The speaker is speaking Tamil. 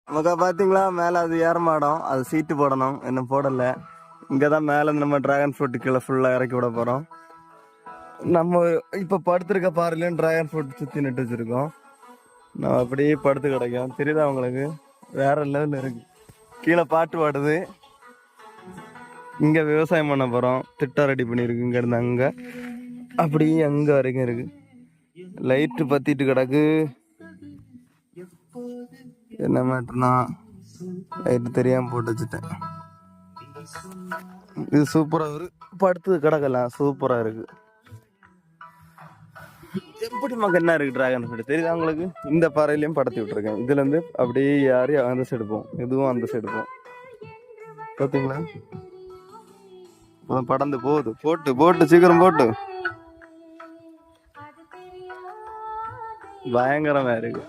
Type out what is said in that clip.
நமக்கு பாத்தீங்களா மேல அது ஏறமாடம், அது சீட்டு போடணும், இன்னும் போடல. இங்கதான் மேல நம்ம டிராகன் ஃப்ரூட் கீழே ஃபுல்லா இறக்கி விட போறோம். நம்ம இப்ப படுத்திருக்க பாருலையும் டிராகன் ஃப்ரூட் சுத்தி நட்டு வச்சிருக்கோம். நம்ம அப்படியே படுத்து கிடைக்கும், தெரியுதா உங்களுக்கு? வேற லெவல்ல இருக்கு. கீழே பாட்டு பாடுது. இங்க விவசாயம் பண்ண போறோம், திட்டம் ரெடி பண்ணிருக்கு. இங்க இருந்து அங்க அப்படியே அங்க வரைக்கும் இருக்கு. லைட்டு பத்திட்டு கிடக்கு. என்ன மேட்டர்னா லைட்டு தெரியாம போட்டு வச்சுட்டேன். இது சூப்பரா ஒரு படுத்து கிடக்கலாம், சூப்பரா இருக்கு. எப்படி மக என்ன இருக்கு டிராகன் ஃப்ரூட் தெரியுதா உங்களுக்கு? இந்த பாறையிலையும் படத்தி விட்டுருக்கேன். இதுல இருந்து அப்படியே யாரி அந்த சைடு போகும், இதுவும் அந்த சைடு போகும். பாத்தீங்களா? படந்து போகுது. போட்டு போட்டு சீக்கிரம் போட்டு. பயங்கரமா இருக்கு.